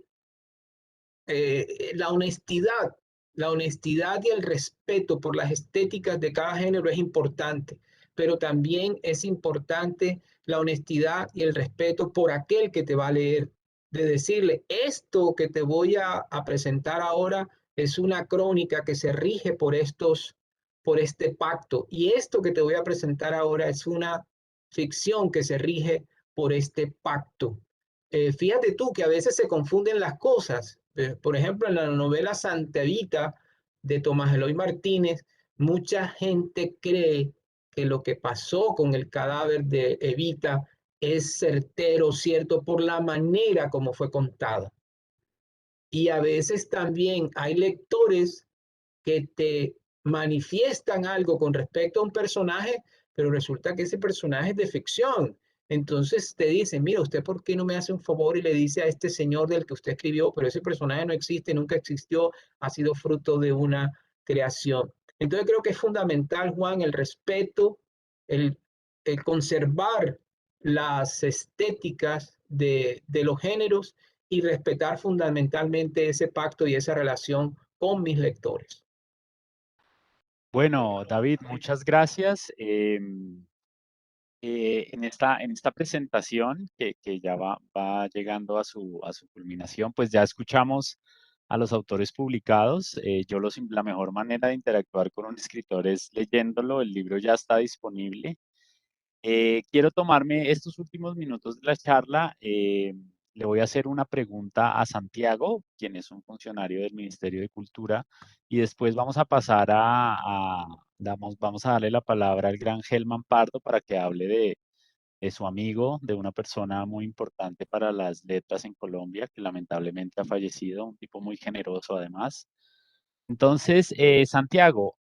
la honestidad y el respeto por las estéticas de cada género es importante, pero también es importante la honestidad y el respeto por aquel que te va a leer, de decirle, esto que te voy a presentar ahora es una crónica que se rige por este pacto, y esto que te voy a presentar ahora es una ficción que se rige por este pacto. Fíjate tú que a veces se confunden las cosas. Por ejemplo, en la novela Santa Evita de Tomás Eloy Martínez, mucha gente cree que lo que pasó con el cadáver de Evita es certero, cierto, por la manera como fue contada. Y a veces también hay lectores que te manifiestan algo con respecto a un personaje, pero resulta que ese personaje es de ficción. Entonces te dicen, mira, ¿usted por qué no me hace un favor y le dice a este señor del que usted escribió, pero ese personaje no existe, nunca existió, ha sido fruto de una creación? Entonces creo que es fundamental, Juan, el respeto, el, el conservar las estéticas de los géneros y respetar fundamentalmente ese pacto y esa relación con mis lectores. Bueno, David, muchas gracias. En esta presentación que ya va llegando a su culminación, pues ya escuchamos a los autores publicados. La mejor manera de interactuar con un escritor es leyéndolo. El libro ya está disponible. Quiero tomarme estos últimos minutos de la charla. le voy a hacer una pregunta a Santiago, quien es un funcionario del Ministerio de Cultura, y después vamos a pasar vamos a darle la palabra al gran Helman Pardo para que hable de su amigo, de una persona muy importante para las letras en Colombia, que lamentablemente ha fallecido, un tipo muy generoso además. Entonces, Santiago,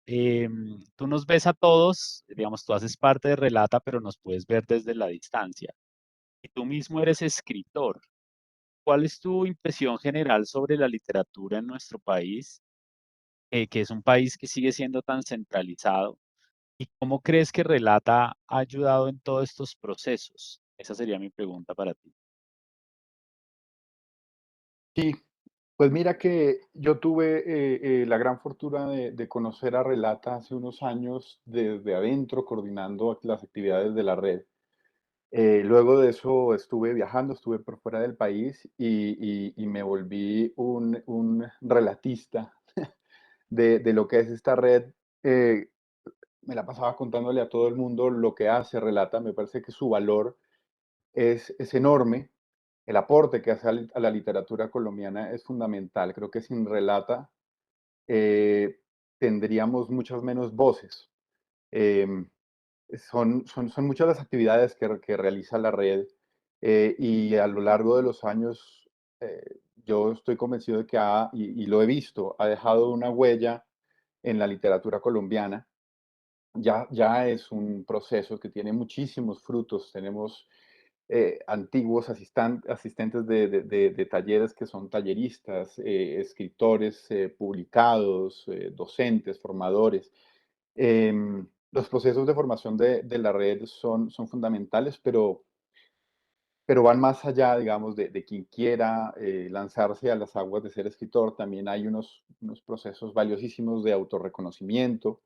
tú nos ves a todos, digamos, tú haces parte de Relata, pero nos puedes ver desde la distancia. Y tú mismo eres escritor. ¿Cuál es tu impresión general sobre la literatura en nuestro país, que es un país que sigue siendo tan centralizado? ¿Y cómo crees que Relata ha ayudado en todos estos procesos? Esa sería mi pregunta para ti. Sí, pues mira que yo tuve la gran fortuna de conocer a Relata hace unos años desde adentro, coordinando las actividades de la red. Luego de eso estuve viajando, estuve por fuera del país y me volví un relatista de lo que es esta red. Eh, Me la pasaba contándole a todo el mundo lo que hace Relata. Me parece que su valor es enorme. El aporte que hace a la literatura colombiana es fundamental. Creo que sin Relata eh, tendríamos muchas menos voces. Em, son muchas las actividades que realiza la red, y a lo largo de los años yo estoy convencido de que y lo he visto, ha dejado una huella en la literatura colombiana. Ya es un proceso que tiene muchísimos frutos. Tenemos antiguos asistentes de talleres que son talleristas, escritores publicados, docentes, formadores. Los procesos de formación de la red son fundamentales, pero van más allá, digamos, de quien quiera lanzarse a las aguas de ser escritor. También hay unos procesos valiosísimos de autorreconocimiento.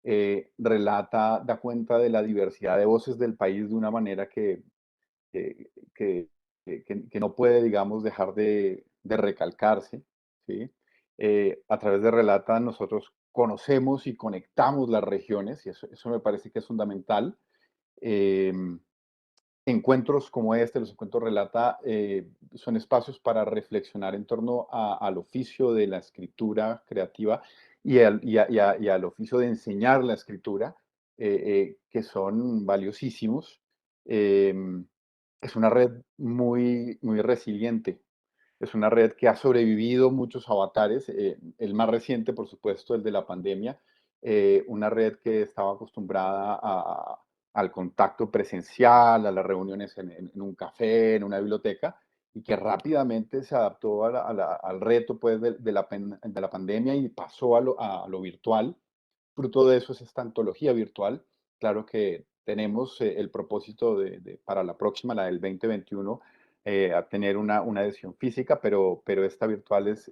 Da cuenta de la diversidad de voces del país de una manera que, que, que no puede, digamos, dejar de recalcarse, ¿sí? A través de Relata nosotros conocemos y conectamos las regiones, y eso me parece que es fundamental. Em, Encuentros como este, los encuentros Relata, son espacios para reflexionar en torno al oficio de la escritura creativa y al oficio de enseñar la escritura, que son valiosísimos. Em, es una red muy resiliente. Es una red que ha sobrevivido muchos avatares, el más reciente, por supuesto, el de la pandemia, una red que estaba acostumbrada al contacto presencial, a las reuniones en un café, en una biblioteca, y que rápidamente se adaptó al reto pues, de la pandemia y pasó a lo virtual. Fruto de eso es esta antología virtual. Claro que tenemos el propósito para la próxima, la del 2021, a tener una edición física, pero esta virtual es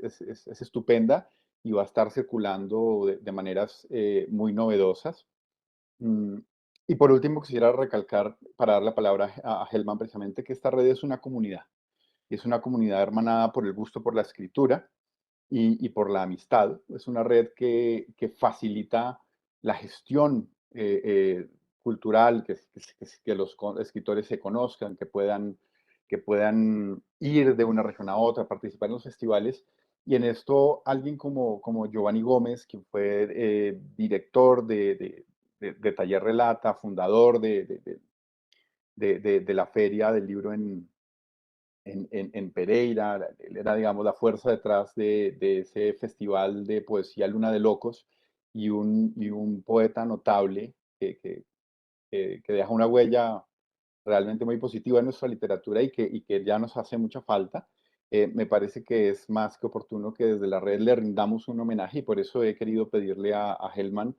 estupenda y va a estar circulando de maneras muy novedosas. Mm, Y por último, quisiera recalcar, para dar la palabra a Helman, precisamente, que esta red es una comunidad. Y es una comunidad hermanada por el gusto por la escritura y por la amistad. Es una red que facilita la gestión cultural, que los escritores se conozcan, que puedan ir de una región a otra, participar en los festivales. Y en esto, alguien como Giovanni Gómez, quien fue director de Taller Relata, fundador de la Feria del Libro en Pereira. Él era, digamos, la fuerza detrás de ese festival de poesía Luna de Locos, y un poeta notable que deja una huella realmente muy positiva en nuestra literatura y que ya nos hace mucha falta. Me parece que es más que oportuno que desde la red le rindamos un homenaje, y por eso he querido pedirle a Helman,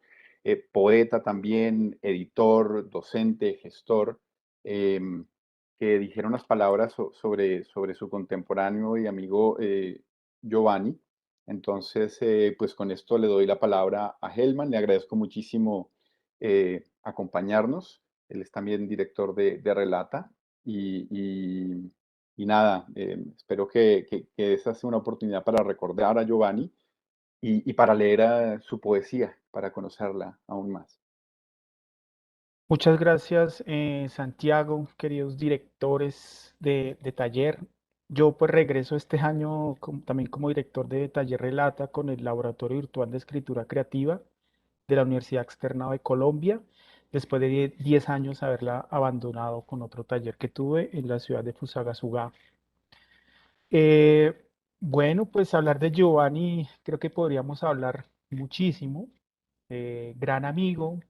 poeta también, editor, docente, gestor, em, que dijera unas palabras sobre su contemporáneo y amigo Giovanni. Entonces, pues con esto le doy la palabra a Helman. Le agradezco muchísimo acompañarnos. Él es también director de Relata. Y, y- y nada, espero que esa sea una oportunidad para recordar a Giovanni y para leer su poesía, para conocerla aún más. Muchas gracias, Santiago, queridos directores de taller. Yo pues regreso este año también como director de Taller Relata con el Laboratorio Virtual de Escritura Creativa de la Universidad Externado de Colombia, después de 10 años haberla abandonado con otro taller que tuve en la ciudad de Fusagasugá. Eh, bueno, pues hablar de Giovanni, creo que podríamos hablar muchísimo. Gran amigo,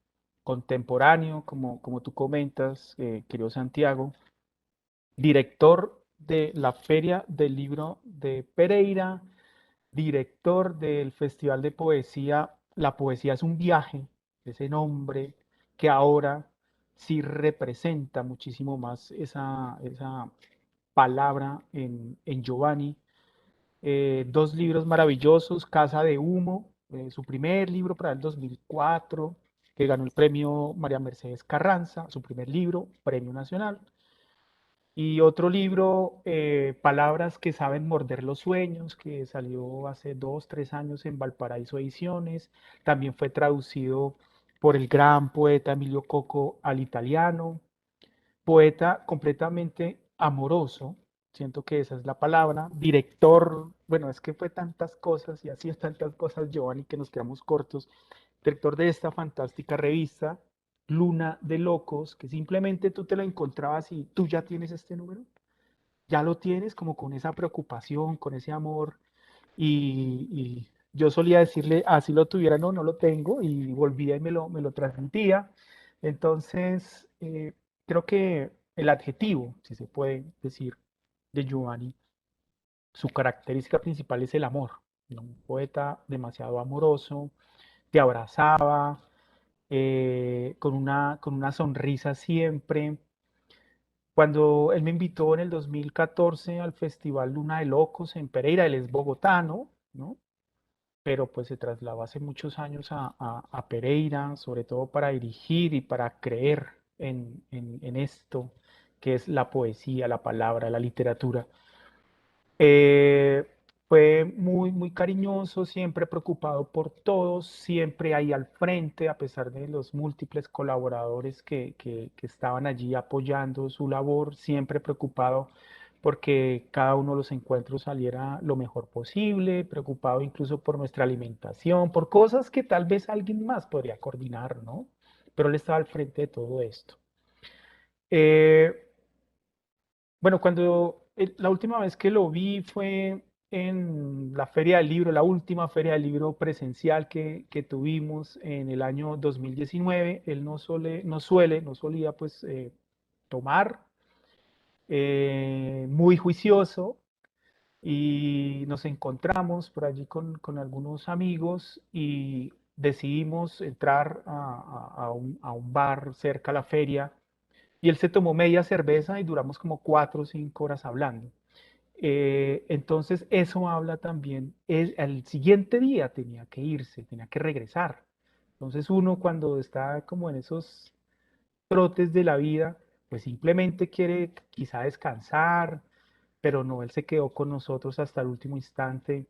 contemporáneo, como tú comentas, querido Santiago, director de la Feria del Libro de Pereira, director del Festival de Poesía La Poesía es un Viaje, ese nombre que ahora sí representa muchísimo más esa palabra en Giovanni. Dos libros maravillosos, Casa de Humo, su primer libro para el 2004, que ganó el premio María Mercedes Carranza, su primer libro, premio nacional. Y otro libro, Palabras que saben morder los sueños, que salió hace 2, 3 años en Valparaíso Ediciones. También fue traducido por el gran poeta Emilio Coco al italiano. Poeta completamente amoroso, siento que esa es la palabra. Director, bueno, es que fue tantas cosas y así es tantas cosas, Giovanni, que nos quedamos cortos. Director de esta fantástica revista, Luna de Locos, que simplemente tú te la encontrabas y tú ya tienes este número, ya lo tienes como con esa preocupación, con ese amor. Y yo solía decirle, así lo tuviera, no, no lo tengo, y volvía y me lo transmitía. Entonces, creo que el adjetivo, si se puede decir, de Giovanni, su característica principal es el amor, ¿no? Un poeta demasiado amoroso, te abrazaba, con una sonrisa siempre. Cuando él me invitó en el 2014 al Festival Luna de Locos en Pereira, él es bogotano, ¿no? Pero pues se trasladó hace muchos años a Pereira, sobre todo para dirigir y para creer en esto que es la poesía, la palabra, la literatura. Eh, Fue muy, muy cariñoso, siempre preocupado por todos, siempre ahí al frente, a pesar de los múltiples colaboradores que estaban allí apoyando su labor, siempre preocupado porque cada uno de los encuentros saliera lo mejor posible, preocupado incluso por nuestra alimentación, por cosas que tal vez alguien más podría coordinar, ¿no? Pero él estaba al frente de todo esto. Eh, bueno, la última vez que lo vi fue en la Feria del Libro, la última Feria del Libro presencial que tuvimos en el año 2019. Él no solía pues tomar, muy juicioso, y nos encontramos por allí con algunos amigos y decidimos entrar a un bar cerca a la feria, y él se tomó media cerveza y duramos como 4 o 5 horas hablando. Entonces eso habla también, al siguiente día tenía que irse, tenía que regresar. Entonces uno cuando está como en esos trotes de la vida, pues simplemente quiere quizá descansar, pero no, él se quedó con nosotros hasta el último instante.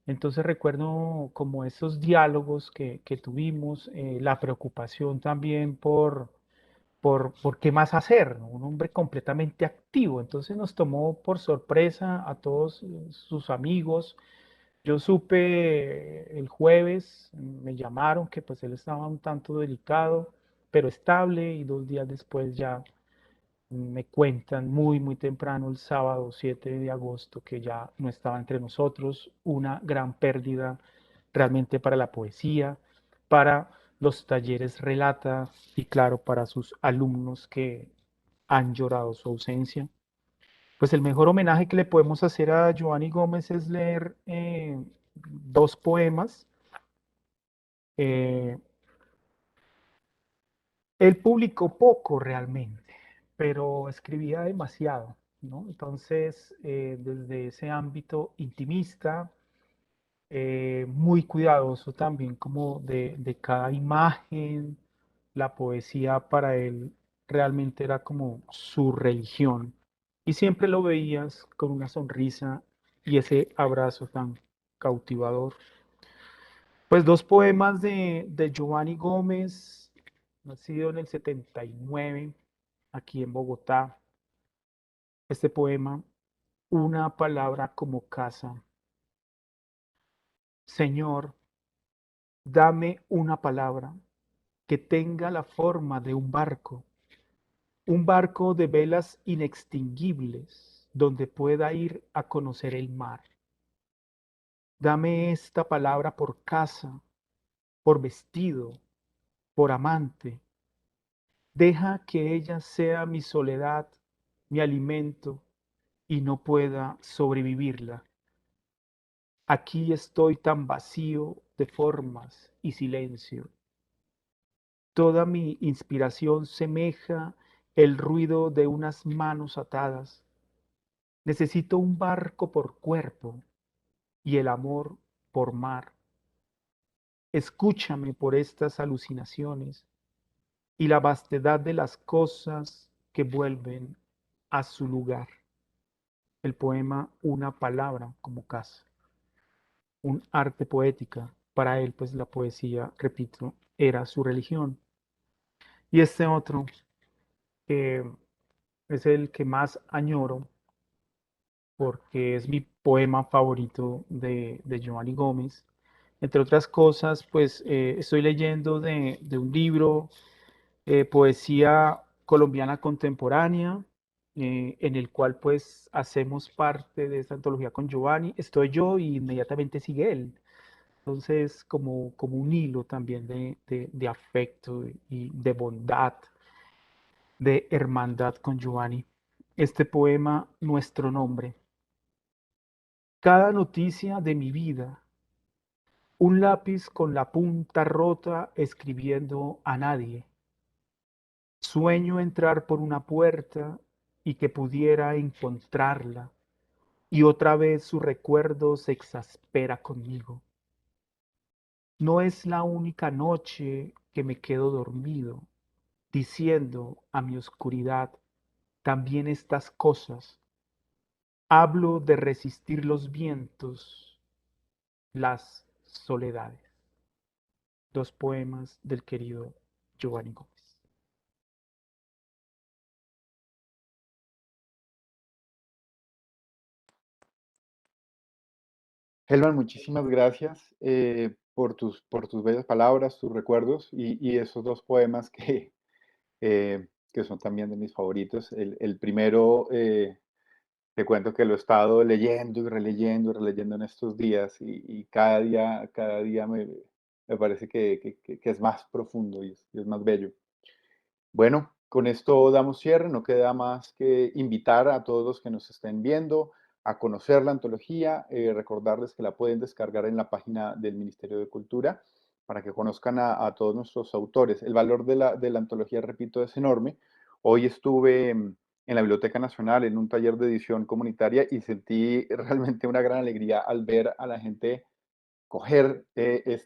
Entonces recuerdo como esos diálogos que tuvimos, la preocupación también por qué más hacer, ¿no? Un hombre completamente activo. Entonces nos tomó por sorpresa a todos sus amigos. Yo supe el jueves, me llamaron que pues él estaba un tanto delicado, pero estable, y 2 días después ya me cuentan muy, muy temprano, el sábado 7 de agosto, que ya no estaba entre nosotros. Una gran pérdida realmente para la poesía, para los talleres Relata y claro, para sus alumnos que han llorado su ausencia. Pues el mejor homenaje que le podemos hacer a Giovanni Gómez es leer 2 poemas. Eh, Él publicó poco realmente, pero escribía demasiado, ¿no? Entonces, desde ese ámbito intimista, muy cuidadoso también como de cada imagen, la poesía para él realmente era como su religión. Y siempre lo veías con una sonrisa y ese abrazo tan cautivador. Pues 2 poemas de Giovanni Gómez, nacido en el 79, aquí en Bogotá. Este poema una palabra como casa. Señor, dame una palabra que tenga la forma de un barco de velas inextinguibles donde pueda ir a conocer el mar. Dame esta palabra por casa, por vestido, por amante. Deja que ella sea mi soledad, mi alimento, y no pueda sobrevivirla. Aquí estoy tan vacío de formas y silencio. Toda mi inspiración semeja el ruido de unas manos atadas. Necesito un barco por cuerpo y el amor por mar. Escúchame por estas alucinaciones y la vastedad de las cosas que vuelven a su lugar. El poema Una palabra como casa, un arte poética. Para él, pues la poesía, repito, era su religión. Y este otro, que es el que más añoro, porque es mi poema favorito de Giovanni Gómez. Entre otras cosas, pues estoy leyendo de un libro, Poesía Colombiana Contemporánea, en el cual pues hacemos parte de esta antología con Giovanni. Estoy yo y inmediatamente sigue él. Entonces, como un hilo también de afecto y de bondad, de hermandad con Giovanni. Este poema, Nuestro Nombre. Cada noticia de mi vida, un lápiz con la punta rota escribiendo a nadie. Sueño entrar por una puerta y que pudiera encontrarla, y otra vez su recuerdo se exaspera conmigo. No es la única noche que me quedo dormido, diciendo a mi oscuridad también estas cosas. Hablo de resistir los vientos, las soledades. Dos poemas del querido Giovanni Gómez. Helman, muchísimas gracias por tus bellas palabras, tus recuerdos y esos dos poemas que son también de mis favoritos. El primero, te cuento que lo he estado leyendo y releyendo en estos días y cada día me parece que es más profundo y es más bello. Bueno, con esto damos cierre, no queda más que invitar a todos los que nos estén viendo a conocer la antología, recordarles que la pueden descargar en la página del Ministerio de Cultura para que conozcan a todos nuestros autores. El valor de la antología, repito, es enorme. Hoy estuve en la Biblioteca Nacional en un taller de edición comunitaria y sentí realmente una gran alegría al ver a la gente coger este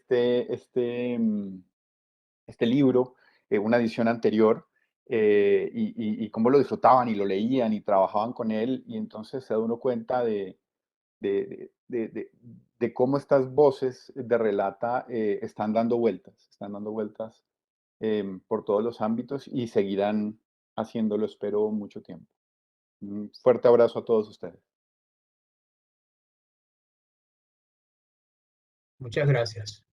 libro, una edición anterior, y cómo lo disfrutaban y lo leían y trabajaban con él, y entonces se da uno cuenta de, de, de, de cómo estas voces de relata están dando vueltas por todos los ámbitos y seguirán haciéndolo, espero, mucho tiempo. Un fuerte abrazo a todos ustedes. Muchas gracias.